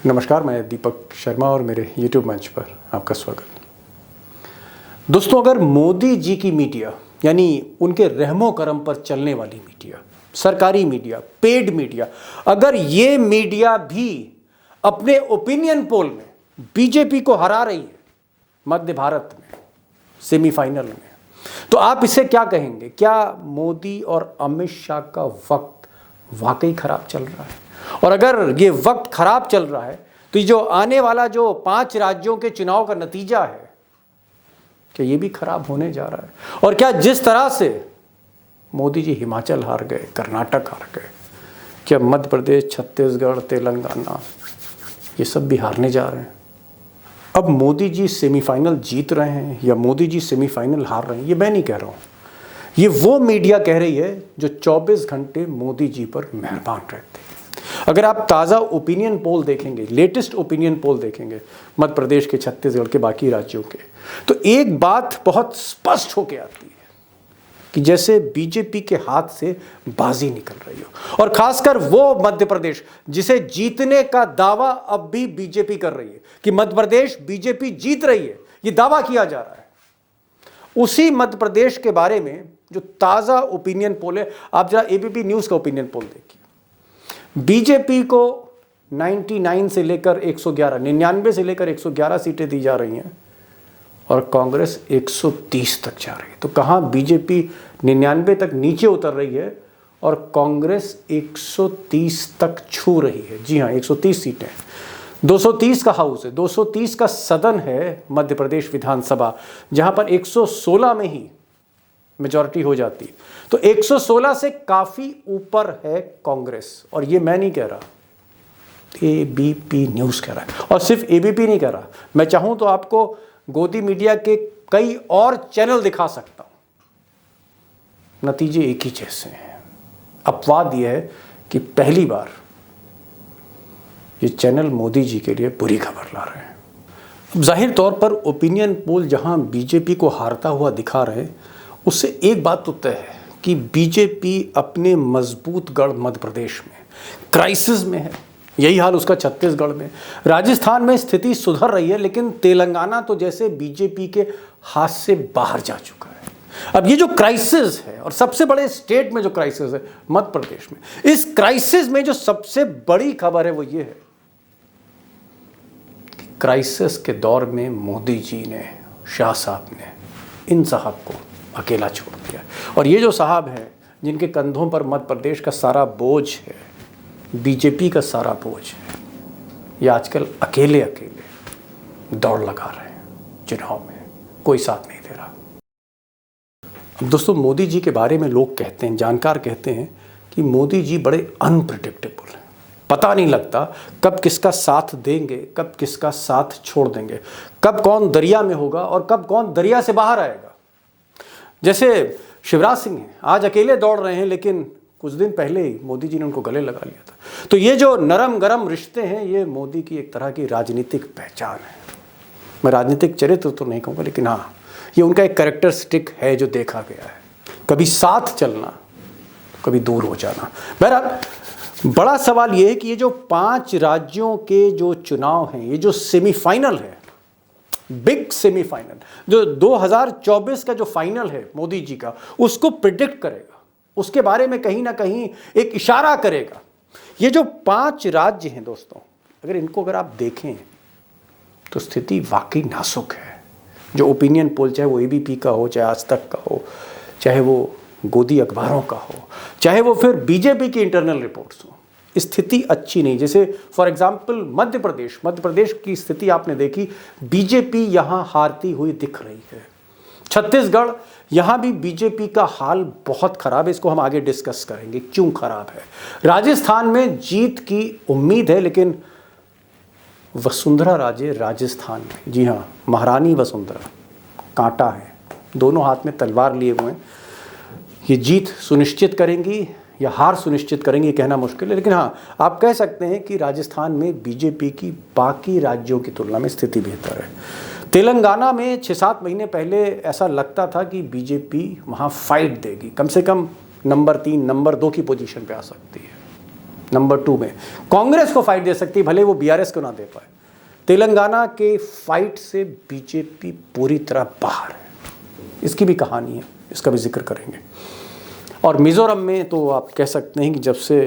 नमस्कार, मैं दीपक शर्मा और मेरे YouTube मंच पर आपका स्वागत। दोस्तों, अगर मोदी जी की मीडिया यानी उनके रहमो करम पर चलने वाली मीडिया, सरकारी मीडिया, पेड मीडिया, अगर ये मीडिया भी अपने ओपिनियन पोल में बीजेपी को हरा रही है मध्य भारत में सेमीफाइनल में, तो आप इसे क्या कहेंगे? क्या मोदी और अमित शाह का वक्त वाकई खराब चल रहा है? और अगर ये वक्त खराब चल रहा है तो ये जो आने वाला जो 5 राज्यों के चुनाव का नतीजा है, क्या ये भी खराब होने जा रहा है? और क्या जिस तरह से मोदी जी हिमाचल हार गए, कर्नाटक हार गए, क्या मध्य प्रदेश, छत्तीसगढ़, तेलंगाना ये सब भी हारने जा रहे हैं? अब मोदी जी सेमीफाइनल जीत रहे हैं या मोदी जी सेमीफाइनल हार रहे हैं, ये मैं नहीं कह रहा हूँ। ये वो मीडिया कह रही है जो 24 घंटे मोदी जी पर मेहरबान रहते हैं। अगर आप ताज़ा ओपिनियन पोल देखेंगे, लेटेस्ट ओपिनियन पोल देखेंगे मध्य प्रदेश के, छत्तीसगढ़ के, बाकी राज्यों के, तो एक बात बहुत स्पष्ट होकर आती है कि जैसे बीजेपी के हाथ से बाजी निकल रही हो। और खासकर वो मध्य प्रदेश जिसे जीतने का दावा अब भी बीजेपी कर रही है कि मध्य प्रदेश बीजेपी जीत रही है, ये दावा किया जा रहा है। उसी मध्य प्रदेश के बारे में जो ताज़ा ओपिनियन पोल है, आप जरा एबीपी न्यूज़ का ओपिनियन पोल देखिए। बीजेपी को 99 से लेकर 111, 99 से लेकर 111 सीटें दी जा रही हैं और कांग्रेस 130 तक जा रही है। तो कहाँ बीजेपी 99 तक नीचे उतर रही है और कांग्रेस 130 तक छू रही है। जी हाँ, 130 सीटें, 230 का हाउस है, 230 का सदन है मध्य प्रदेश विधानसभा, जहाँ पर 116 में ही मेजॉरिटी हो जाती है। तो 116 से काफ़ी ऊपर है कांग्रेस। और ये मैं नहीं कह रहा, एबीपी न्यूज़ कह रहा है। और सिर्फ एबीपी नहीं कह रहा, मैं चाहूँ तो आपको गोदी मीडिया के कई और चैनल दिखा सकता हूँ। नतीजे एक ही जैसे हैं। अपवाद यह है कि पहली बार ये चैनल मोदी जी के लिए बुरी खबर ला रहे हैं। अब जाहिर तौर पर ओपिनियन पोल जहाँ बीजेपी को हारता हुआ दिखा रहे हैं, उससे एक बात तो तय है कि बीजेपी अपने मजबूत गढ़ मध्य प्रदेश में क्राइसिस में है। यही हाल उसका छत्तीसगढ़ में, राजस्थान में स्थिति सुधर रही है, लेकिन तेलंगाना तो जैसे बीजेपी के हाथ से बाहर जा चुका है। अब ये जो क्राइसिस है, और सबसे बड़े स्टेट में जो क्राइसिस है मध्य प्रदेश में, इस क्राइसिस में जो सबसे बड़ी खबर है वो ये है कि क्राइसिस के दौर में मोदी जी ने, शाह साहब ने इन साहब को अकेला छोड़ दिया। और ये जो साहब हैं जिनके कंधों पर मध्य प्रदेश का सारा बोझ है, बीजेपी का सारा बोझ है, ये आजकल अकेले अकेले दौड़ लगा रहे हैं चुनाव में, कोई साथ नहीं दे रहा। अब दोस्तों, मोदी जी के बारे में लोग कहते हैं, जानकार कहते हैं कि मोदी जी बड़े अनप्रिडिक्टेबल हैं। पता नहीं लगता कब किसका साथ देंगे, कब किसका साथ छोड़ देंगे, कब कौन दरिया में होगा और कब कौन दरिया से बाहर आएगा। जैसे शिवराज सिंह हैं, आज अकेले दौड़ रहे हैं, लेकिन कुछ दिन पहले ही मोदी जी ने उनको गले लगा लिया था। तो ये जो नरम गरम रिश्ते हैं, ये मोदी की एक तरह की राजनीतिक पहचान है। मैं राजनीतिक चरित्र तो नहीं कहूँगा, लेकिन हाँ, ये उनका एक कैरेक्टरिस्टिक है जो देखा गया है। कभी साथ चलना, कभी दूर हो जाना। बहरहाल बड़ा सवाल ये है कि ये जो 5 राज्यों के जो चुनाव हैं, ये जो सेमीफाइनल है, बिग सेमीफाइनल, जो 2024 का जो फाइनल है मोदी जी का, उसको प्रिडिक्ट करेगा, उसके बारे में कहीं ना कहीं एक इशारा करेगा। ये जो 5 राज्य हैं दोस्तों, अगर आप देखें तो स्थिति वाकई नाजुक है। जो ओपिनियन पोल, चाहे वो एबीपी का हो, चाहे आज तक का हो, चाहे वो गोदी अखबारों का हो, चाहे वो फिर बीजेपी की इंटरनल रिपोर्ट्स हो, स्थिति अच्छी नहीं। जैसे फॉर एग्जांपल मध्य प्रदेश की स्थिति आपने देखी, बीजेपी यहाँ हारती हुई दिख रही है। छत्तीसगढ़, यहाँ भी बीजेपी का हाल बहुत खराब है, इसको हम आगे डिस्कस करेंगे क्यों खराब है। राजस्थान में जीत की उम्मीद है, लेकिन वसुंधरा राजे राजस्थान में, जी हाँ, महारानी वसुंधरा, कांटा है, दोनों हाथ में तलवार लिए हुए हैं। ये जीत सुनिश्चित करेंगी या हार सुनिश्चित करेंगे, ये कहना मुश्किल है, लेकिन हाँ, आप कह सकते हैं कि राजस्थान में बीजेपी की बाकी राज्यों की तुलना में स्थिति बेहतर है। तेलंगाना में 6-7 महीने पहले ऐसा लगता था कि बीजेपी वहाँ फाइट देगी, कम से कम नंबर 3, नंबर 2 की पोजीशन पे आ सकती है। नंबर 2 में कांग्रेस को फाइट दे सकती है, भले वो बीआरएस को ना दे पाए। तेलंगाना के फाइट से बीजेपी पूरी तरह बाहर है, इसकी भी कहानी है, इसका भी जिक्र करेंगे। और मिजोरम में तो आप कह सकते हैं कि जब से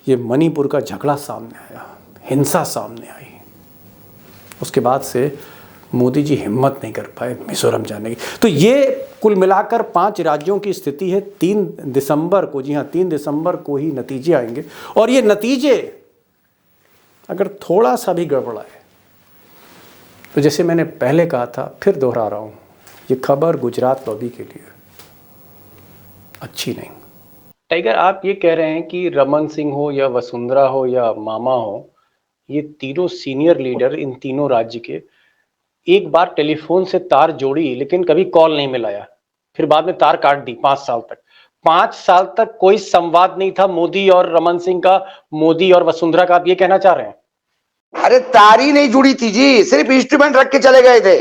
ये मणिपुर का झगड़ा सामने आया, हिंसा सामने आई, उसके बाद से मोदी जी हिम्मत नहीं कर पाए मिजोरम जाने की। तो ये कुल मिलाकर 5 राज्यों की स्थिति है। 3 दिसंबर को, जी हाँ 3 दिसंबर को ही नतीजे आएंगे। और ये नतीजे अगर थोड़ा सा भी गड़बड़ाए तो जैसे मैंने पहले कहा था, फिर दोहरा रहा हूँ, ये खबर गुजरात लॉबी के लिए अच्छी नहीं। टाइगर, आप ये कह रहे हैं कि रमन सिंह हो या वसुंधरा हो या मामा हो, ये तीनों सीनियर लीडर इन तीनों राज्य के एक बार टेलीफोन से तार जोड़ी लेकिन कभी कॉल नहीं मिलाया, फिर बाद में तार काट दी 5 साल तक। 5 साल तक कोई संवाद नहीं था मोदी और रमन सिंह का, मोदी और वसुंधरा का, आप ये कहना चाह रहे हैं? अरे तार ही नहीं जुड़ी थी जी, सिर्फ इंस्ट्रूमेंट रख के चले गए थे,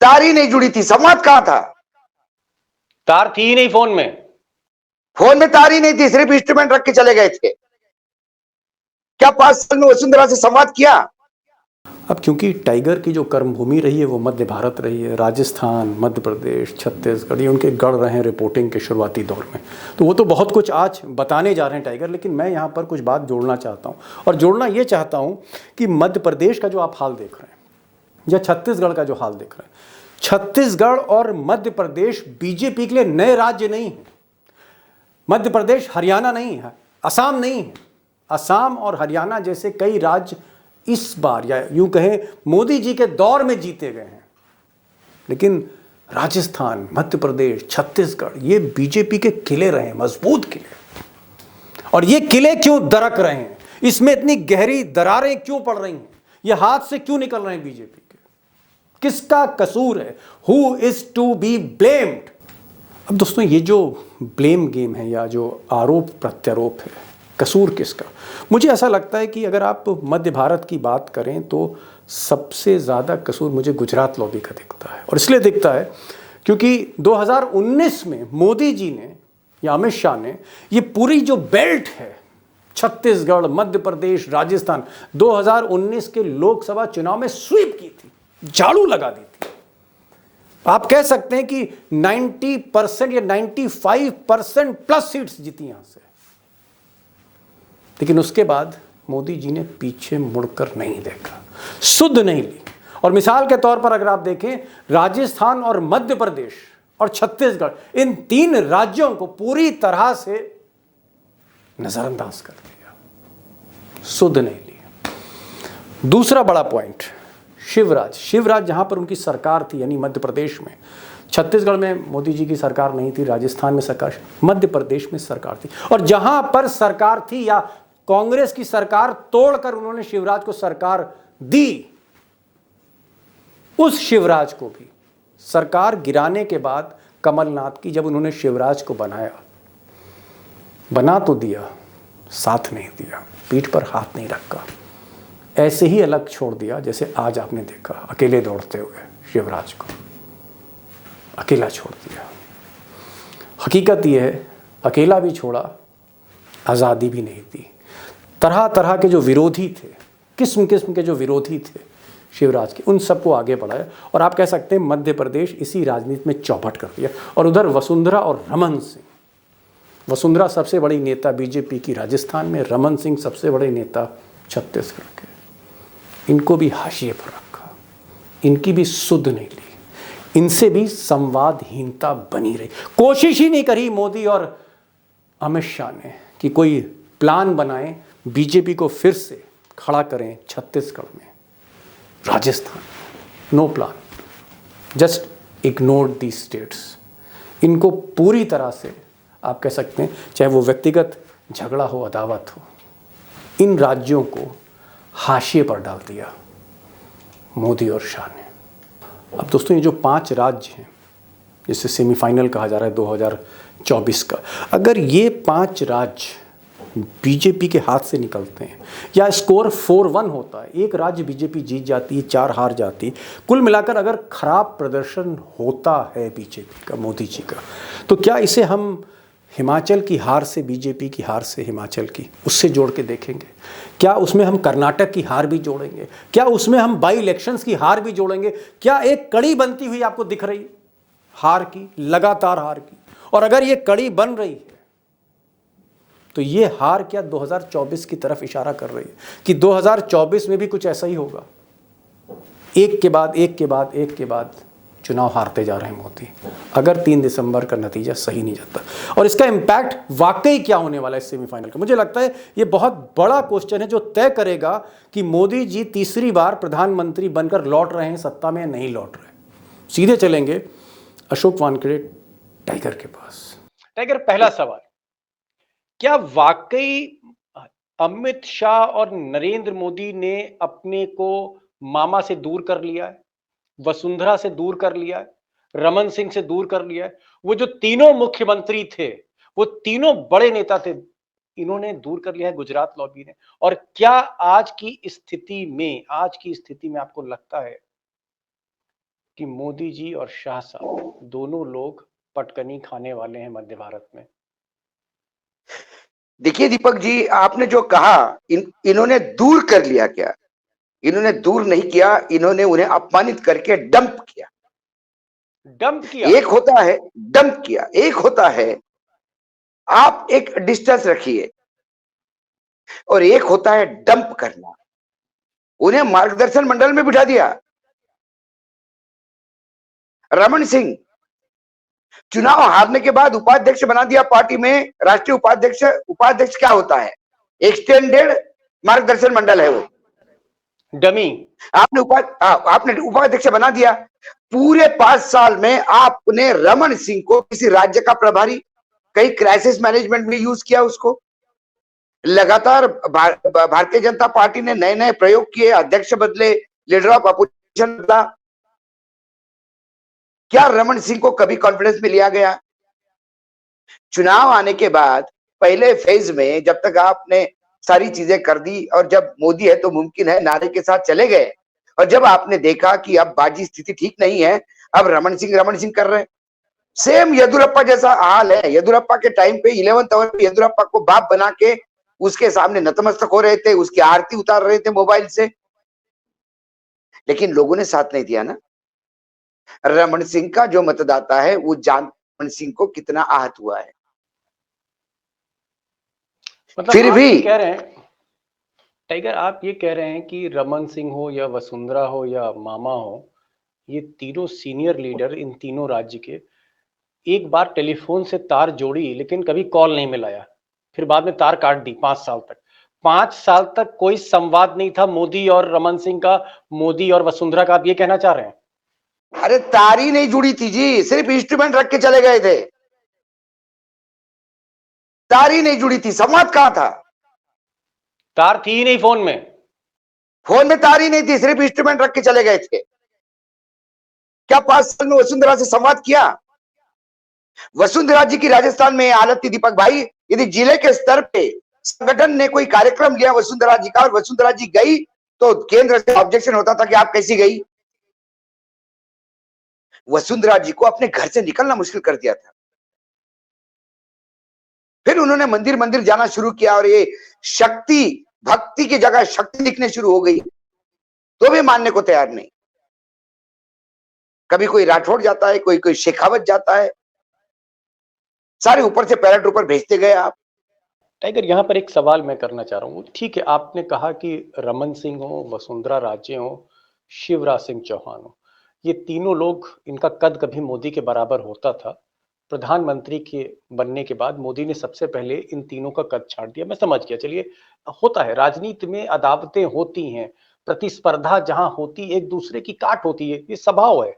तार ही नहीं जुड़ी थी। संवाद कहां था? तार थी ही नहीं फोन में तार ही नहीं थी, सिर्फ इंस्ट्रूमेंट रख के चले गए थे। क्या 5 साल में वसुंधरा से संवाद किया? अब क्योंकि टाइगर की जो कर्मभूमि रही है वो मध्य भारत रही है, राजस्थान, मध्य प्रदेश, छत्तीसगढ़, ये उनके गढ़ रहे हैं रिपोर्टिंग के शुरुआती दौर में, तो वो तो बहुत कुछ आज बताने जा रहे हैं टाइगर। लेकिन मैं यहाँ पर कुछ बात जोड़ना चाहता हूँ, और जोड़ना ये चाहता हूँ कि मध्य प्रदेश का जो आप हाल देख रहे हैं या छत्तीसगढ़ का जो हाल देख रहे हैं, छत्तीसगढ़ और मध्य प्रदेश बीजेपी के लिए नए राज्य नहीं है। मध्य प्रदेश हरियाणा नहीं है, असम नहीं है। असम और हरियाणा जैसे कई राज्य इस बार, या यूं कहें मोदी जी के दौर में जीते गए हैं, लेकिन राजस्थान, मध्य प्रदेश, छत्तीसगढ़ ये बीजेपी के किले रहे हैं, मजबूत किले। और ये किले क्यों दरक रहे हैं, इसमें इतनी गहरी दरारें क्यों पड़ रही हैं, ये हाथ से क्यों निकल रहे हैं बीजेपी के, किसका कसूर है? Who is to be blamed? अब दोस्तों, ये जो ब्लेम गेम है या जो आरोप प्रत्यारोप है, कसूर किसका? मुझे ऐसा लगता है कि अगर आप मध्य भारत की बात करें तो सबसे ज़्यादा कसूर मुझे गुजरात लॉबी का दिखता है। और इसलिए दिखता है क्योंकि 2019 में मोदी जी ने या अमित शाह ने ये पूरी जो बेल्ट है, छत्तीसगढ़, मध्य प्रदेश, राजस्थान, 2019 के लोकसभा चुनाव में स्वीप की थी, झाड़ू लगा दी थी। आप कह सकते हैं कि 90% या 95% प्लस सीट्स जीती यहां से। लेकिन उसके बाद मोदी जी ने पीछे मुड़कर नहीं देखा, सुध नहीं ली। और मिसाल के तौर पर अगर आप देखें, राजस्थान और मध्य प्रदेश और छत्तीसगढ़, इन 3 राज्यों को पूरी तरह से नजरअंदाज कर दिया, सुध नहीं ली। दूसरा बड़ा पॉइंट, शिवराज जहां पर उनकी सरकार थी, यानी मध्य प्रदेश में, छत्तीसगढ़ में मोदी जी की सरकार नहीं थी, राजस्थान में सरकार, मध्य प्रदेश में सरकार थी। और जहां पर सरकार थी या कांग्रेस की सरकार तोड़कर उन्होंने शिवराज को सरकार दी, उस शिवराज को भी सरकार गिराने के बाद कमलनाथ की, जब उन्होंने शिवराज को बना तो दिया, साथ नहीं दिया, पीठ पर हाथ नहीं रखा, ऐसे ही अलग छोड़ दिया जैसे आज आपने देखा, अकेले दौड़ते हुए शिवराज को अकेला छोड़ दिया। हकीकत यह है, अकेला भी छोड़ा, आज़ादी भी नहीं दी। तरह तरह के जो विरोधी थे, किस्म किस्म के जो विरोधी थे शिवराज के, उन सबको आगे बढ़ाया। और आप कह सकते हैं मध्य प्रदेश इसी राजनीति में चौपट कर दिया। और उधर वसुंधरा और रमन सिंह, वसुंधरा सबसे बड़ी नेता बीजेपी की राजस्थान में, रमन सिंह सबसे बड़े नेता छत्तीसगढ़ के, इनको भी हाशिए पर रखा, इनकी भी सुध नहीं ली, इनसे भी संवादहीनता बनी रही। कोशिश ही नहीं करी मोदी और अमित शाह ने कि कोई प्लान बनाएं, बीजेपी को फिर से खड़ा करें छत्तीसगढ़ में, Rajasthan, no plan, just ignored the states. इनको पूरी तरह से आप कह सकते हैं, चाहे वो व्यक्तिगत झगड़ा हो, अदावत हो, इन राज्यों को हाशिए पर डाल दिया मोदी और शाह ने। अब दोस्तों, ये जो 5 राज्य हैं जिसे सेमीफाइनल कहा जा रहा है 2024 का, अगर ये 5 राज्य बीजेपी के हाथ से निकलते हैं या स्कोर 4-1 होता है, एक राज्य बीजेपी जीत जाती है, 4 हार जाती है, कुल मिलाकर अगर खराब प्रदर्शन होता है बीजेपी का, मोदी जी का, तो क्या इसे हम हिमाचल की हार से, बीजेपी की हार से हिमाचल की, उससे जोड़ के देखेंगे? क्या उसमें हम कर्नाटक की हार भी जोड़ेंगे? क्या उसमें हम बाई इलेक्शंस की हार भी जोड़ेंगे? क्या एक कड़ी बनती हुई आपको दिख रही हार की, लगातार हार की? और अगर ये कड़ी बन रही है तो ये हार क्या 2024 की तरफ इशारा कर रही है कि 2024 में भी कुछ ऐसा ही होगा? एक के बाद एक के बाद एक के बाद चुनाव हारते जा रहे हैं मोदी, अगर 3 दिसंबर का नतीजा सही नहीं जाता। और इसका इंपैक्ट वाकई क्या होने वाला है सेमीफाइनल का? मुझे लगता है ये बहुत बड़ा क्वेश्चन है जो तय करेगा कि मोदी जी तीसरी बार प्रधानमंत्री बनकर लौट रहे हैं सत्ता में या नहीं लौट रहे। सीधे चलेंगे अशोक वानखेड़े टाइगर के पास। टाइगर, पहला सवाल, क्या वाकई अमित शाह और नरेंद्र मोदी ने अपने को मामा से दूर कर लिया है, वसुंधरा से दूर कर लिया है, रमन सिंह से दूर कर लिया है? वो जो तीनों मुख्यमंत्री थे, वो तीनों बड़े नेता थे, इन्होंने दूर कर लिया है गुजरात लॉबी ने। और क्या आज की स्थिति में आपको लगता है कि मोदी जी और शाह साहब दोनों लोग पटकनी खाने वाले हैं मध्य भारत में? देखिए दीपक जी, आपने जो कहा इन्होंने दूर कर लिया, क्या इन्होंने दूर नहीं किया, इन्होंने उन्हें अपमानित करके डंप किया। डंप किया? एक होता है डंप किया, एक होता है आप एक डिस्टेंस रखिए, और एक होता है डंप करना। उन्हें मार्गदर्शन मंडल में बिठा दिया। रमन सिंह चुनाव हारने के बाद उपाध्यक्ष बना दिया पार्टी में, राष्ट्रीय उपाध्यक्ष। उपाध्यक्ष क्या होता है? एक्सटेंडेड मार्गदर्शन मंडल है वो, डमी। आपने उपाध्यक्ष बना दिया। पूरे 5 साल में आपने रमन सिंह को किसी राज्य का प्रभारी, कई क्राइसिस मैनेजमेंट में यूज किया उसको। लगातार भारतीय जनता पार्टी ने नए नए प्रयोग किए, अध्यक्ष बदले, लीडर ऑफ अपोजिशन बदला। क्या रमन सिंह को कभी कॉन्फिडेंस में लिया गया? चुनाव आने के बाद पहले फेज में जब तक आपने सारी चीजें कर दी, और जब मोदी है तो मुमकिन है नारे के साथ चले गए, और जब आपने देखा कि अब बाजी स्थिति ठीक नहीं है, अब रमन सिंह कर रहे हैं। सेम येदुरप्पा जैसा हाल है। येदुरप्पा के टाइम पे 11th आवर पे येदुरप्पा को बाप बना के उसके सामने नतमस्तक हो रहे थे, उसकी आरती उतार रहे थे मोबाइल से, लेकिन लोगों ने साथ नहीं दिया ना। रमन सिंह का जो मतदाता है वो जान रमन सिंह को कितना आहत हुआ है। मतलब फिर आप भी ये कह रहे हैं टाइगर, आप ये कह रहे हैं कि रमन सिंह हो या वसुंधरा हो या मामा हो, ये तीनों सीनियर लीडर इन तीनों राज्य के, एक बार टेलीफोन से तार जोड़ी लेकिन कभी कॉल नहीं मिलाया, फिर बाद में तार काट दी 5 साल तक। 5 साल तक कोई संवाद नहीं था मोदी और रमन सिंह का, मोदी और वसुंधरा का, आप ये कहना चाह रहे हैं? अरे तार ही नहीं जुड़ी थी जी, सिर्फ इंस्ट्रूमेंट रख के चले गए थे। तार ही नहीं जुड़ी थी, संवाद कहां था? तार थी ही नहीं फोन में। फोन में तार ही नहीं थी, सिर्फ इंस्ट्रूमेंट रख के चले गए थे। क्या 5 साल में वसुंधरा से संवाद किया? वसुंधरा जी की राजस्थान में हालत थी दीपक भाई, यदि जिले के स्तर पे संगठन ने कोई कार्यक्रम लिया वसुंधरा जी का और वसुंधरा जी गई, तो केंद्र से ऑब्जेक्शन होता था कि आप कैसी गई। वसुंधरा जी को अपने घर से निकलना मुश्किल कर दिया था। फिर उन्होंने मंदिर मंदिर जाना शुरू किया, और ये शक्ति भक्ति की जगह शक्ति दिखने शुरू हो गई, तो भी मानने को तैयार नहीं। कभी कोई राठौड़ जाता है, कोई कोई शेखावत जाता है, सारे ऊपर से पैराट्रूपर भेजते गए आप। टाइगर, यहाँ पर एक सवाल मैं करना चाह रहा हूँ। ठीक है, आपने कहा कि रमन सिंह हो, वसुंधरा राजे हो, शिवराज सिंह चौहान हो, ये तीनों लोग, इनका कद कभी मोदी के बराबर होता था। प्रधानमंत्री के बनने के बाद मोदी ने सबसे पहले इन तीनों का कद छाट दिया। मैं समझ गया, चलिए, होता है, राजनीति में अदावतें होती हैं, प्रतिस्पर्धा जहां होती, एक दूसरे की काट होती है, ये स्वभाव है।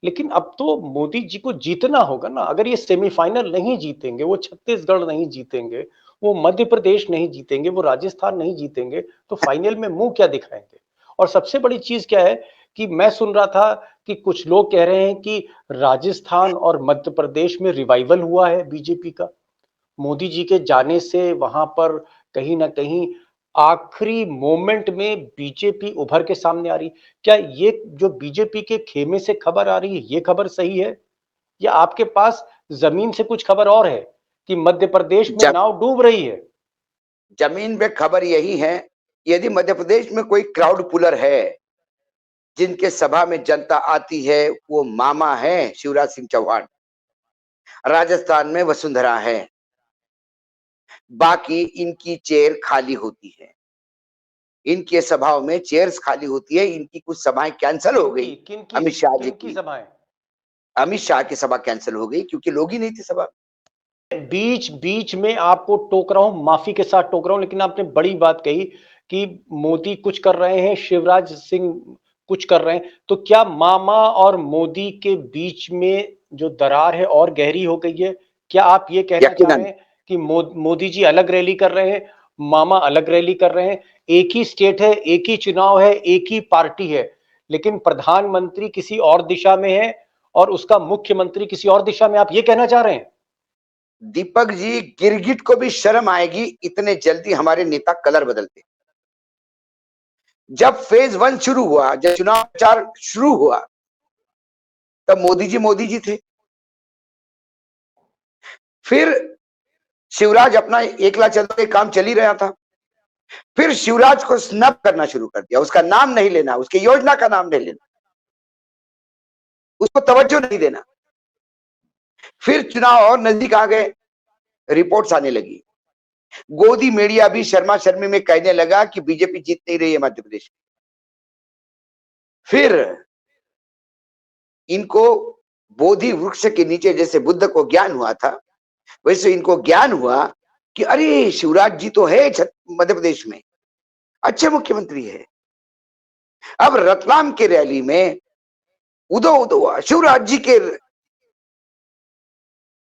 लेकिन अब तो मोदी जी को जीतना होगा ना। अगर ये सेमीफाइनल नहीं जीतेंगे, वो छत्तीसगढ़ नहीं जीतेंगे, वो मध्य प्रदेश नहीं जीतेंगे, वो राजस्थान नहीं जीतेंगे, तो फाइनल में मुंह क्या दिखाएंगे? और सबसे बड़ी चीज क्या है कि मैं सुन रहा था कि कुछ लोग कह रहे हैं कि राजस्थान और मध्य प्रदेश में रिवाइवल हुआ है बीजेपी का, मोदी जी के जाने से वहां पर कहीं ना कहीं आखिरी मोमेंट में बीजेपी उभर के सामने आ रही। क्या ये जो बीजेपी के खेमे से खबर आ रही है, ये खबर सही है, या आपके पास जमीन से कुछ खबर और है कि मध्य प्रदेश में जब नाव डूब रही है? जमीन पे खबर यही है, यदि मध्य प्रदेश में कोई क्राउड पुलर है जिनके सभा में जनता आती है, वो मामा है शिवराज सिंह चौहान, राजस्थान में वसुंधरा है, बाकी इनकी चेयर खाली होती है, इनके सभाओं में चेयर्स खाली होती है। इनकी कुछ सभाएं कैंसिल हो गई। अमित शाह जी किनकी की सभाएं? अमित शाह की सभा कैंसिल हो गई क्योंकि लोग ही नहीं थे सभा। बीच बीच में आपको टोक रहा हूं, माफी के साथ टोक रहा हूं, लेकिन आपने बड़ी बात कही कि मोदी कुछ कर रहे हैं, शिवराज सिंह कुछ कर रहे हैं। तो क्या मामा और मोदी के बीच में जो दरार है और गहरी हो गई है? क्या आप ये कहना चाह रहे यकीनन हैं कि मोदी जी अलग रैली कर रहे हैं, मामा अलग रैली कर रहे हैं? एक ही स्टेट है, एक ही चुनाव है, एक ही पार्टी है, लेकिन प्रधानमंत्री किसी और दिशा में है और उसका मुख्यमंत्री किसी और दिशा में, आप ये कहना चाह रहे हैं? दीपक जी, गिरगिट को भी शर्म आएगी इतने जल्दी हमारे नेता कलर बदलते। जब फेज 1 शुरू हुआ, जब चुनाव प्रचार शुरू हुआ, तब मोदी जी थे। फिर शिवराज अपना एकला चलते काम चल ही रहा था। फिर शिवराज को स्नब करना शुरू कर दिया, उसका नाम नहीं लेना, उसकी योजना का नाम नहीं लेना, उसको तवज्जो नहीं देना। फिर चुनाव और नजदीक आ गए, रिपोर्ट्स आने लगी, गोदी मीडिया भी शर्मा शर्मी में कहने लगा कि बीजेपी जीत नहीं रही है मध्य प्रदेश में। फिर इनको बोधि वृक्ष के नीचे जैसे बुद्ध को ज्ञान हुआ था, वैसे इनको ज्ञान हुआ कि अरे शिवराज जी तो है मध्य प्रदेश में, अच्छे मुख्यमंत्री है। अब रतलाम के रैली में उदो उदो शिवराज जी के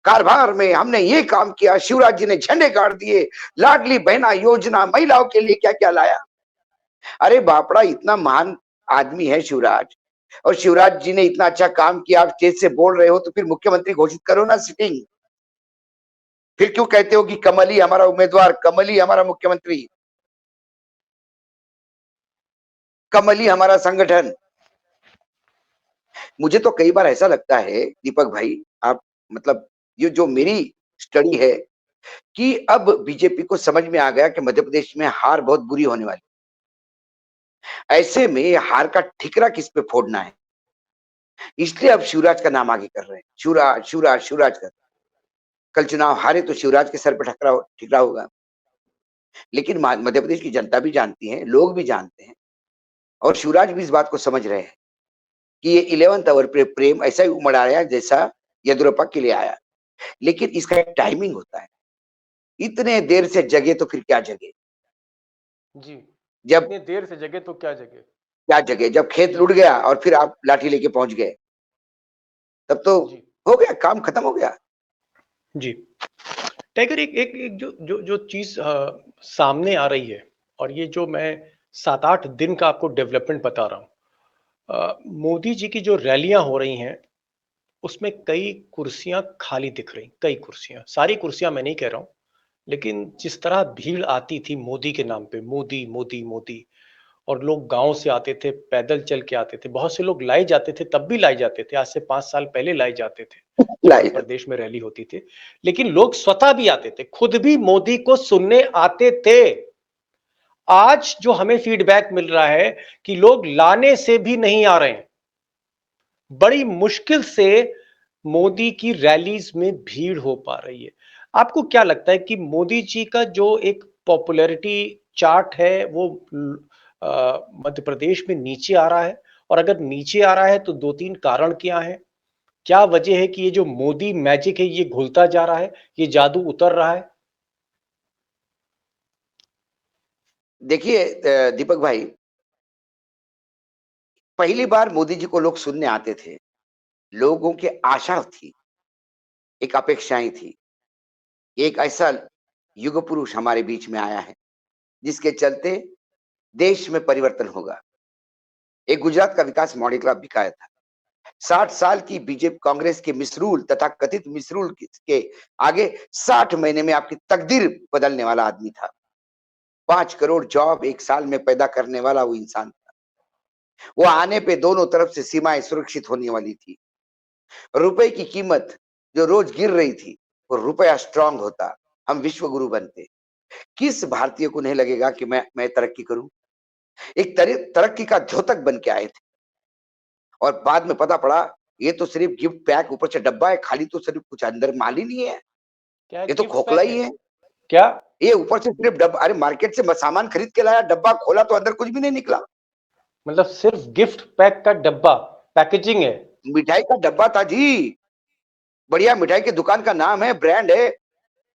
कारभार में हमने ये काम किया, शिवराज जी ने झंडे गाड़ दिए, लाडली बहना योजना महिलाओं के लिए क्या क्या लाया। अरे बापड़ा, इतना महान आदमी है शिवराज, और शिवराज जी ने इतना अच्छा काम किया, आप स्टेज से बोल रहे हो तो फिर मुख्यमंत्री घोषित करो ना सिटिंग। फिर क्यों कहते हो कि कमल ही हमारा उम्मीदवार, कमल ही हमारा मुख्यमंत्री, कमल ही हमारा संगठन। मुझे तो कई बार ऐसा लगता है दीपक भाई, आप मतलब ये जो मेरी स्टडी है, कि अब बीजेपी को समझ में आ गया कि मध्य प्रदेश में हार बहुत बुरी होने वाली। ऐसे में हार का ठिकरा किस पे फोड़ना है, इसलिए अब शिवराज का नाम आगे कर रहे हैं। शिवराज शिवराज शिवराज कर, कल चुनाव हारे तो शिवराज के सर पर ठिकरा होगा। लेकिन मध्य प्रदेश की जनता भी जानती है, लोग भी जानते हैं, और शिवराज भी इस बात को समझ रहे हैं कि ये 11th आवर पे प्रेम ऐसा ही उमड़ आया जैसा येदियुरप्पा के लिए आया। लेकिन इसका एक टाइमिंग होता है, इतने देर से जगे तो फिर क्या जगे। जी, जब इतने देर से जगे तो क्या जगे? क्या जगे, जब खेत लुट गया और फिर आप लाठी लेके पहुंच गए, तब तो जी हो गया, काम खत्म हो गया। जी। टाइगर, एक एक, एक जो जो जो चीज सामने आ रही है, और ये जो मैं 7-8 दिन का आपको डेवलपमेंट बता रहा हूँ, मोदी जी की जो रैलियां हो रही हैं उसमें कई कुर्सियां खाली दिख रही, कई कुर्सियां, सारी कुर्सियां मैं नहीं कह रहा हूं, लेकिन जिस तरह भीड़ आती थी मोदी के नाम पे, मोदी मोदी मोदी, और लोग गांव से आते थे, पैदल चल के आते थे, बहुत से लोग लाए जाते थे, तब भी लाए जाते थे, आज से 5 साल पहले लाए जाते थे जब भी लाइट प्रदेश में रैली होती थी। लेकिन लोग स्वतः भी आते थे, खुद भी मोदी को सुनने आते थे। आज जो हमें फीडबैक मिल रहा है कि लोग लाने से भी नहीं आ रहे हैं, बड़ी मुश्किल से मोदी की रैलीज में भीड़ हो पा रही है। आपको क्या लगता है कि मोदी जी का जो एक पॉपुलैरिटी चार्ट है वो मध्य प्रदेश में नीचे आ रहा है? और अगर नीचे आ रहा है तो 2-3 कारण क्या है? क्या वजह है कि ये जो मोदी मैजिक है ये घुलता जा रहा है, ये जादू उतर रहा है? देखिए दीपक भाई, पहली बार मोदी जी को लोग सुनने आते थे, लोगों की आशा थी, एक अपेक्षाएं थी, एक ऐसा युग पुरुष हमारे बीच में आया है जिसके चलते देश में परिवर्तन होगा। एक गुजरात का विकास मॉडल का दिखाया था। 60 साल की बीजेपी कांग्रेस के मिसरूल तथा कथित मिसरूल के आगे 60 महीने में आपकी तकदीर बदलने वाला आदमी था। 5 करोड़ जॉब एक साल में पैदा करने वाला वो इंसान था। वो आने पे दोनों तरफ से सीमाएं सुरक्षित होने वाली थी। रुपए की कीमत जो रोज गिर रही थी, वो रुपया स्ट्रांग होता, हम विश्व गुरु बनते। किस भारतीय को नहीं लगेगा कि मैं तरक्की करूं? एक तरक्की का द्योतक बन के आए थे और बाद में पता पड़ा ये तो सिर्फ गिफ्ट पैक, ऊपर से डब्बा है, खाली तो सिर्फ कुछ अंदर माल ही नहीं है, क्या ये तो गिफ्ट खोखला पैक ही है? है। क्या? ये ऊपर से सिर्फ डब्बा, अरे मार्केट से सामान खरीद के लाया, डब्बा खोला तो अंदर कुछ भी नहीं निकला। मतलब सिर्फ गिफ्ट पैक का डब्बा, पैकेजिंग है? मिठाई का डब्बा था जी, बढ़िया मिठाई की दुकान का नाम है, ब्रांड है,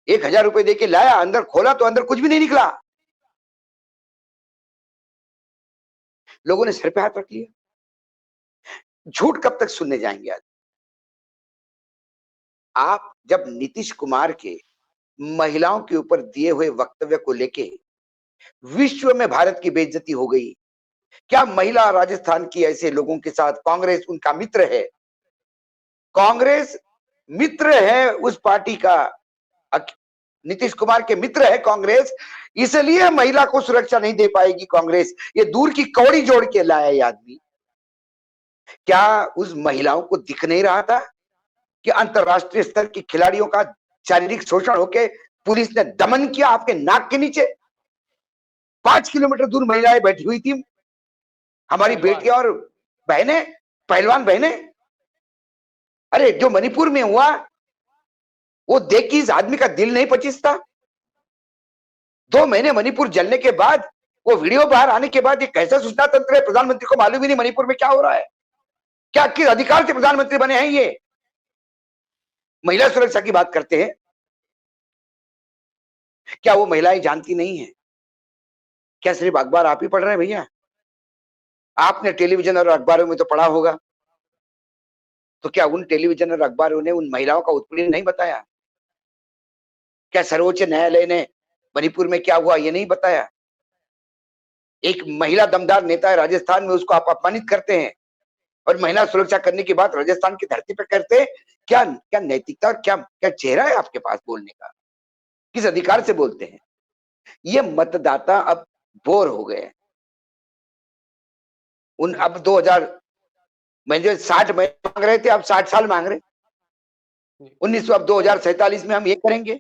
1,000 रुपए दे के लाया, अंदर खोला तो अंदर कुछ भी नहीं निकला। लोगों ने सिर पे हाथ रख लिया। झूठ कब तक सुनने जाएंगे आज? आप जब नीतीश कुमार के महिलाओं के ऊपर दिए हुए वक्तव्य को लेके विश्व में भारत की बेइज्जती हो गई, क्या महिला राजस्थान की ऐसे लोगों के साथ कांग्रेस उनका मित्र है? कांग्रेस मित्र है उस पार्टी का, नीतीश कुमार के मित्र है कांग्रेस, इसलिए महिला को सुरक्षा नहीं दे पाएगी कांग्रेस। ये दूर की कौड़ी जोड़ के लाया ये आदमी। क्या उस महिलाओं को दिख नहीं रहा था कि अंतरराष्ट्रीय स्तर की खिलाड़ियों का शारीरिक शोषण होके पुलिस ने दमन किया आपके नाक के नीचे? 5 किलोमीटर दूर महिलाएं बैठी हुई थी, हमारी बेटियां और बहनें, पहलवान बहनें। अरे जो मणिपुर में हुआ वो देख के इस आदमी का दिल नहीं पचिसता। 2 महीने मणिपुर जलने के बाद, वो वीडियो बाहर आने के बाद, ये कैसा सूचना तंत्र है? प्रधानमंत्री को मालूम ही नहीं मणिपुर में क्या हो रहा है। क्या किस अधिकार से प्रधानमंत्री बने हैं ये? महिला सुरक्षा की बात करते हैं, क्या वो महिलाएं जानती नहीं है? क्या सिर्फ अखबार आप ही पढ़ रहे हैं भैया? आपने टेलीविजन और अखबारों में तो पढ़ा होगा, तो क्या उन टेलीविजन और अखबारों ने उन महिलाओं का उत्पीड़न नहीं बताया? क्या सर्वोच्च न्यायालय ने मणिपुर में क्या हुआ ये नहीं बताया? एक महिला दमदार नेता है राजस्थान में, उसको आप अपमानित करते हैं और महिला सुरक्षा करने की बात राजस्थान की धरती पर करते हैं। क्या क्या नैतिकता और क्या क्या चेहरा है आपके पास बोलने का? किस अधिकार से बोलते हैं? ये मतदाता अब बोर हो गए। उन अब 2000 में जो 60 मांग रहे थे, अब 60 साल मांग रहे। 1900 अब 2047 में हम ये करेंगे।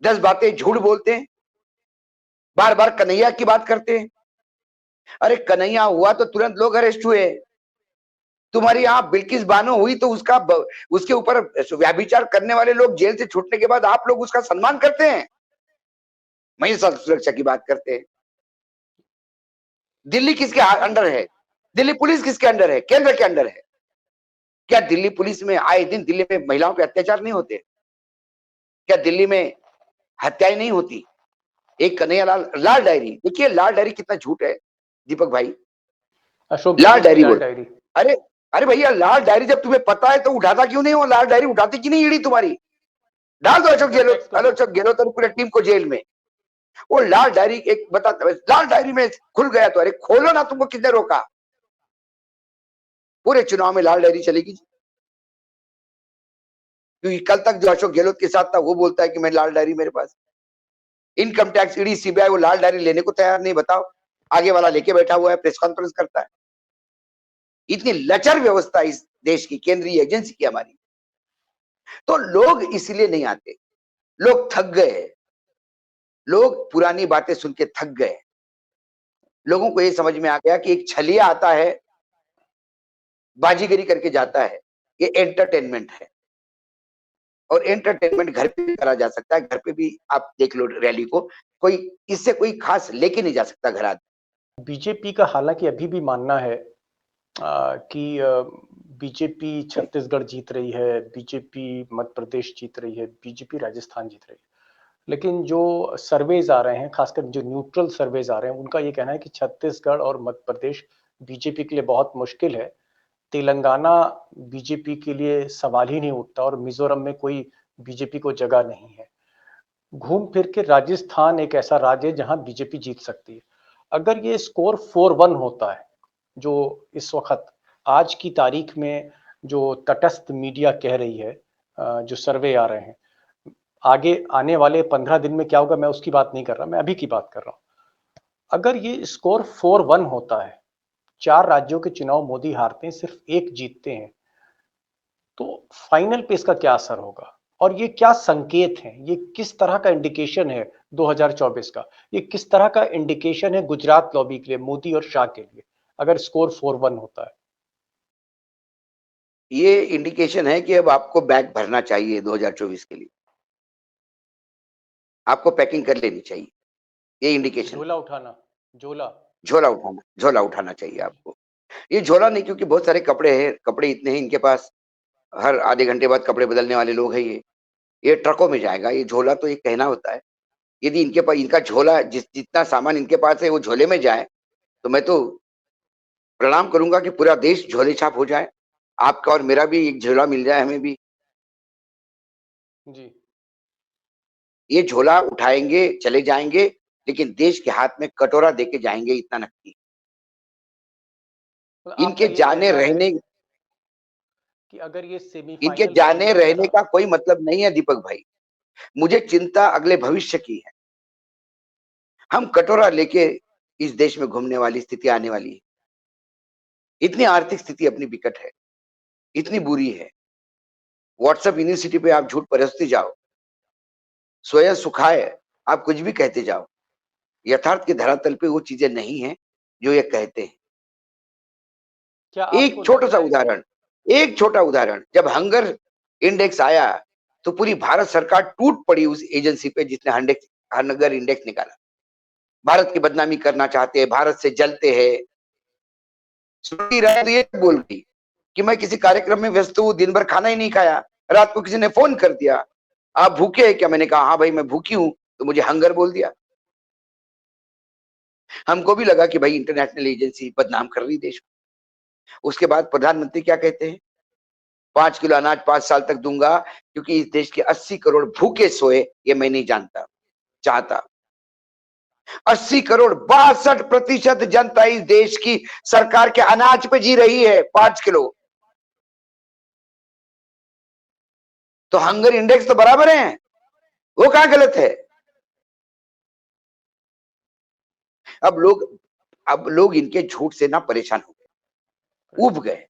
10 बातें झूठ बोलते हैं, बार बार कन्हैया की बात करते हैं। अरे कन्हैया हुआ तो तुरंत लोग अरेस्ट हुए। तुम्हारी यहाँ बिल्किस बानो हुई तो उसके ऊपर व्यभिचार करने वाले लोग जेल से छूटने के बाद आप लोग उसका सम्मान करते हैं, महिला सुरक्षा की बात करते हैं। दिल्ली किसके अंडर है? दिल्ली पुलिस किसके अंडर है? केंद्र के अंडर है। क्या दिल्ली पुलिस में आए दिन दिल्ली में महिलाओं पे अत्याचार नहीं होते? क्या दिल्ली में हत्याएं नहीं होती? एक कन्हैया लाल डायरी देखिए, लाल डायरी कितना झूठ है दीपक भाई। अशोक लाल गहलोत की डायरी लाल बोल, डायरी। अरे अरे भैया लाल डायरी जब तुम्हें पता है तो उठाता क्यों नहीं हो? लाल डायरी उठाती क्यों नहीं ईडी तुम्हारी? डाल दो अशोक गहलोत और पूरे टीम को जेल में। वो लाल डायरी एक बताता, लाल डायरी में खुल गया तो अरे खोलो ना, तुमको किसने रोका? पूरे चुनाव में लाल डायरी चलेगी, क्योंकि कल तक जो अशोक गहलोत के साथ था वो बोलता है कि मैं लाल डायरी मेरे पास। इनकम टैक्स, ईडी, सीबीआई वो लाल डायरी लेने को तैयार नहीं। बताओ, आगे वाला लेके बैठा हुआ है, प्रेस कॉन्फ्रेंस करता है। इतनी लचर व्यवस्था इस देश की केंद्रीय एजेंसी की हमारी, तो लोग इसलिए नहीं आते। लोग थक गए, लोग पुरानी बातें सुन के थक गए। लोगों को ये समझ में आ गया कि एक छलिया आता है, बाजीगरी करके जाता है, ये एंटरटेनमेंट है। और एंटरटेनमेंट घर पे भी करा जा सकता है, घर पे भी आप देख लो रैली को, कोई इससे कोई खास लेके नहीं जा सकता घर आदमी। बीजेपी का हालांकि अभी भी मानना है कि बीजेपी छत्तीसगढ़ जीत रही है, बीजेपी मध्य प्रदेश जीत रही है, बीजेपी राजस्थान जीत रही है। लेकिन जो सर्वेज आ रहे हैं, खासकर जो न्यूट्रल सर्वेज आ रहे हैं, उनका ये कहना है कि छत्तीसगढ़ और मध्य प्रदेश बीजेपी के लिए बहुत मुश्किल है। तेलंगाना बीजेपी के लिए सवाल ही नहीं उठता और मिजोरम में कोई बीजेपी को जगह नहीं है। घूम फिर के राजस्थान एक ऐसा राज्य है जहां बीजेपी जीत सकती है। अगर ये स्कोर 4-1 होता है, जो इस वक्त आज की तारीख में जो तटस्थ मीडिया कह रही है, जो सर्वे आ रहे हैं, आगे आने वाले 15 दिन में क्या होगा मैं उसकी बात नहीं कर रहा, मैं अभी की बात कर रहा हूं। अगर ये स्कोर 4-1 होता है, 4 राज्यों के चुनाव मोदी हारते हैं, सिर्फ एक जीतते हैं, तो फाइनल पे इसका क्या असर होगा और ये क्या संकेत है, ये किस तरह का इंडिकेशन है 2024 का, ये किस तरह का इंडिकेशन है गुजरात लॉबी के लिए, मोदी और शाह के लिए, अगर स्कोर 4-1 होता है? ये इंडिकेशन है कि अब आपको बैग भरना चाहिए 2024 के लिए। आपको पैकिंग कर लेनी चाहिए। ये इंडिकेशन है। झोला उठाना, झोला। झोला उठाना चाहिए आपको। ये झोला नहीं, क्योंकि बहुत सारे कपड़े हैं, कपड़े इतने हैं इनके पास, हर आधे घंटे बाद कपड़े बदलने वाले लोग हैं ये ट्रकों में जाएगा। ये झोला तो एक कहना होता है। यदि इनके पास इनका झोला जितना सामान इनके पास है वो झोले में जाए, तो मैं तो प्रणाम करूंगा कि पूरा देश झोले छाप हो जाए। आपका और मेरा भी एक झोला मिल जाए हमें भी। जी। ये झोला उठाएंगे, चले जाएंगे, लेकिन देश के हाथ में कटोरा देके जाएंगे, इतना नक्की। तो आपका इनके ये जाने कहना है रहने कि अगर ये इनके सेमीफाइनल जाने फाइनल रहने होता। का कोई मतलब नहीं है दीपक भाई। मुझे चिंता अगले भविष्य की है। हम कटोरा लेके इस देश में घूमने वाली स्थिति आने वाली है। इतनी आर्थिक स्थिति अपनी विकट है, इतनी बुरी है। व्हाट्सएप यूनिवर्सिटी पे आप झूठ परसते जाओ, स्वयं सुखाए आप कुछ भी कहते जाओ, यथार्थ के धरातल पे वो चीजें नहीं है जो ये कहते हैं। क्या एक आपको छोटा सा लगता है कि उदाहरण, एक छोटा उदाहरण, जब हंगर इंडेक्स आया तो पूरी भारत सरकार टूट पड़ी उस एजेंसी पे जिसने हंगर इंडेक्स निकाला। भारत की बदनामी करना चाहते हैं, भारत से जलते हैं। स्मृति ईरानी तो ये बोल गई कि मैं किसी कार्यक्रम में व्यस्त हूँ, दिन भर खाना ही नहीं खाया, रात को किसी ने फोन कर दिया, आप भूखे हैं क्या? मैंने कहा हाँ भाई मैं भूखी हूं, तो मुझे हंगर बोल दिया। हमको भी लगा कि भाई इंटरनेशनल एजेंसी बदनाम कर रही देश को। उसके बाद प्रधानमंत्री क्या कहते हैं? 5 किलो अनाज 5 साल तक दूंगा, क्योंकि इस देश के 80 करोड़ भूखे सोए, ये मैं नहीं जानता चाहता। 80 करोड़, 62% जनता इस देश की सरकार के अनाज पे जी रही है। 5 किलो तो हंगर इंडेक्स तो बराबर है, वो कहां गलत है? अब लोग अब लोग इनके झूठ से ना परेशान हो गए, उब गए।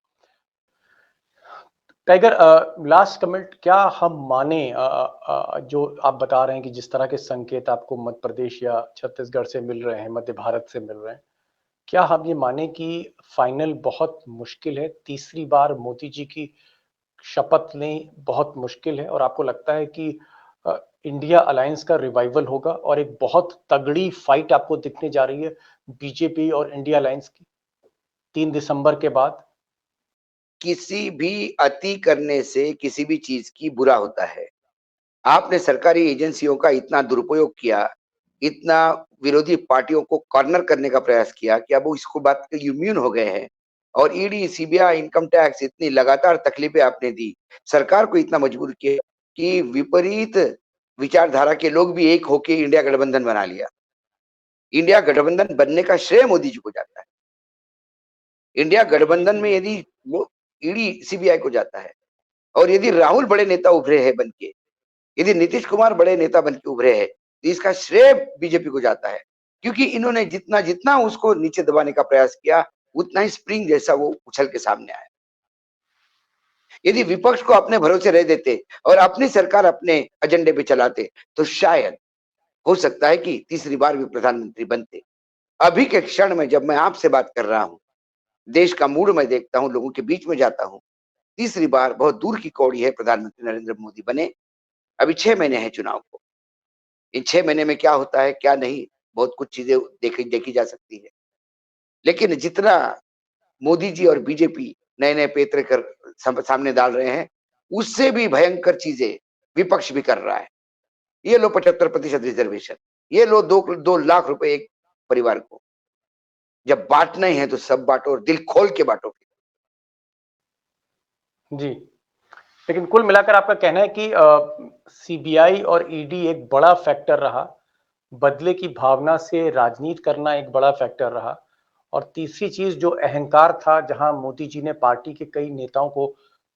टाइगर, लास्ट कमेंट, क्या हम माने जो आप बता रहे हैं कि जिस तरह के संकेत आपको मध्य प्रदेश या छत्तीसगढ़ से मिल रहे हैं, मध्य भारत से मिल रहे हैं, क्या हम ये माने कि फाइनल बहुत मुश्किल है, तीसरी बार मोदी जी की शपथ लें बहुत मुश्किल है, और आपको लगता है कि इंडिया अलायंस का रिवाइवल होगा और एक बहुत तगड़ी फाइट आपको दिखने जा रही है बीजेपी और इंडिया अलायंस की 3 दिसंबर के बाद? किसी भी अति करने से किसी भी चीज की बुरा होता है। आपने सरकारी एजेंसियों का इतना दुरुपयोग किया, इतना विरोधी पार्टियों को कॉर्नर करने का प्रयास किया कि अब वो इसको बात के इम्यून हो गए हैं। और ईडी, सीबीआई, इनकम टैक्स, इतनी लगातार तकलीफें आपने दी, सरकार को इतना मजबूर किया कि विपरीत विचारधारा के लोग भी एक होके इंडिया गठबंधन बना लिया। इंडिया गठबंधन बनने का श्रेय मोदी जी को जाता है। इंडिया ईडी गठबंधन में सीबीआई। यदि वो ईडी सीबीआई को जाता है, और यदि राहुल बड़े नेता उभरे हैं बन के, यदि नीतीश कुमार बड़े नेता बन के उभरे हैं, तो इसका श्रेय बीजेपी को जाता है। क्योंकि इन्होंने जितना जितना उसको नीचे दबाने का प्रयास किया, उतना ही स्प्रिंग जैसा वो उछल के सामने आया। यदि विपक्ष को अपने भरोसे रह देते और अपनी सरकार अपने एजेंडे पे चलाते, तो शायद हो सकता है कि तीसरी बार भी प्रधानमंत्री बनते। अभी के क्षण में जब मैं आपसे बात कर रहा हूं, देश का मूड मैं देखता हूं, लोगों के बीच में जाता हूं, तीसरी बार बहुत दूर की कौड़ी है प्रधानमंत्री नरेंद्र मोदी बने। अभी 6 महीने हैं चुनाव को। इन 6 महीने में क्या होता है क्या नहीं, बहुत कुछ चीजें देखी देखी जा सकती है। लेकिन जितना मोदी जी और बीजेपी नए नए पेत्र कर सामने डाल रहे हैं, उससे भी भयंकर चीजें विपक्ष भी कर रहा है। ये लो 75% रिजर्वेशन, ये लो 2 लाख रुपए एक परिवार को। जब बांटना ही है तो सब बांटो और दिल खोल के बांटो। जी, लेकिन कुल मिलाकर आपका कहना है कि सीबीआई और ईडी एक बड़ा फैक्टर रहा, बदले की भावना से राजनीति करना एक बड़ा फैक्टर रहा, और तीसरी चीज जो अहंकार था, जहां मोदी जी ने पार्टी के कई नेताओं को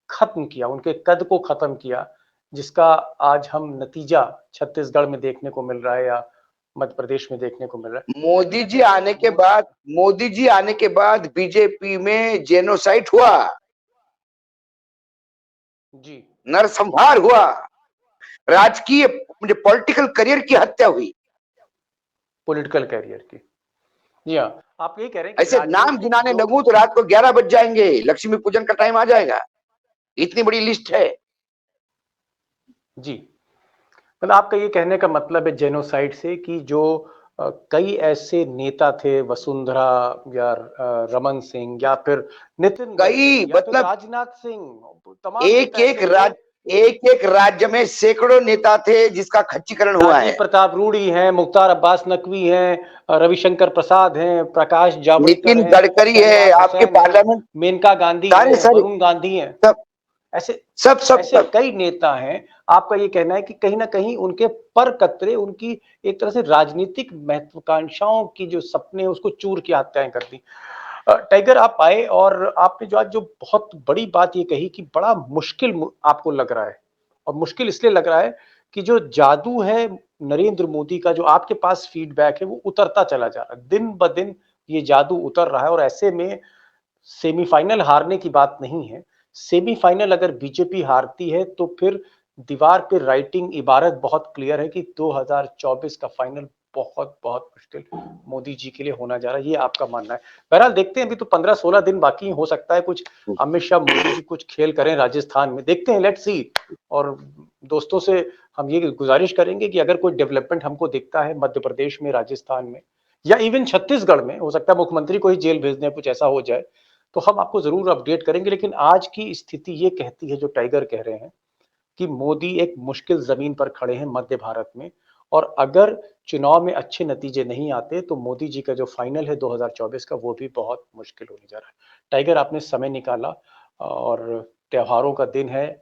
खत्म किया, उनके कद को खत्म किया, जिसका आज हम नतीजा छत्तीसगढ़ में देखने को मिल रहा है या मध्य प्रदेश में देखने को मिल रहा है। मोदी जी आने के बाद मोदी जी आने के बाद बीजेपी में जेनोसाइड हुआ। जी, नरसंहार हुआ, राजकीय पॉलिटिकल करियर की हत्या हुई। पॉलिटिकल कैरियर की। जी हाँ, आप ये कह रहे हैं कि ऐसे नाम राजनीतिक गिनाने जो लगूं तो रात को 11 बज जाएंगे, लक्ष्मी पूजन का टाइम आ जाएगा, इतनी बड़ी लिस्ट है। जी, मतलब आपका ये कहने का मतलब है जेनोसाइड से कि जो कई ऐसे नेता थे वसुंधरा या रमन सिंह या फिर नितिन कई गडकरी या फिर मतलब राजनाथ सिंह, तमाम एक नेता एक ऐसे थे। एक एक राज्य में सैकड़ों नेता थे जिसका खच्चीकरण हुआ राजीव है। प्रताप रूडी हैं, मुख्तार अब्बास नकवी हैं, रविशंकर प्रसाद हैं, प्रकाश जावड़ेकर नितिन हैं, गडकरी है, शहनवाज आपके हुसैन हैं, पार्लियामेंट, मेनका गांधी सारे हैं, सारे वरुण गांधी हैं। सब ऐसे सब सब ऐसे सब कई नेता हैं। आपका ये कहना है कि कहीं ना कहीं उनके पर कतरे उनकी एक तरह से राजनीतिक महत्वाकांक्षाओं की जो सपने हैं उसको चूर की हत्याएं कर दी। टाइगर आप आए और आपने जो आज जो बहुत बड़ी बात ये कही कि बड़ा मुश्किल आपको लग रहा है, और मुश्किल इसलिए लग रहा है कि जो जादू है नरेंद्र मोदी का, जो आपके पास फीडबैक है वो उतरता चला जा रहा है, दिन ब दिन ये जादू उतर रहा है। और ऐसे में सेमीफाइनल हारने की बात नहीं है। सेमीफाइनल अगर बीजेपी हारती है तो फिर दीवार पे राइटिंग इबारत बहुत क्लियर है कि 2024 का फाइनल बहुत बहुत मुश्किल मोदी जी के लिए होना जा रहा है, ये आपका मानना है। बहरहाल देखते हैं, अभी तो 15-16 दिन बाकी, हो सकता है कुछ अमित शाह मोदी जी कुछ खेल करें राजस्थान में, देखते हैं, लेट्स सी। और दोस्तों से हम ये गुजारिश करेंगे कि अगर कोई डेवलपमेंट हमको दिखता है मध्य प्रदेश में, राजस्थान में या इवन छत्तीसगढ़ में, हो सकता है मुख्यमंत्री को ही जेल भेज दें, कुछ ऐसा हो जाए, तो हम आपको जरूर अपडेट करेंगे। लेकिन आज की स्थिति ये कहती है, जो टाइगर कह रहे हैं, कि मोदी एक मुश्किल जमीन पर खड़े हैं मध्य भारत में। और अगर चुनाव में अच्छे नतीजे नहीं आते तो मोदी जी का जो फाइनल है 2024 का, वो भी बहुत मुश्किल होने जा रहा है। टाइगर, आपने समय निकाला, और त्योहारों का दिन है,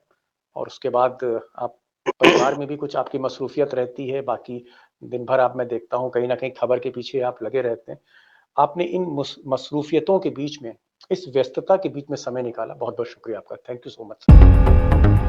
और उसके बाद आप परिवार में भी कुछ आपकी मसरूफियत रहती है, बाकी दिन भर आप, मैं देखता हूँ कहीं ना कहीं खबर के पीछे आप लगे रहते हैं। आपने इन मसरूफियतों के बीच में, इस व्यस्तता के बीच में समय निकाला, बहुत बहुत शुक्रिया आपका। Thank you so much.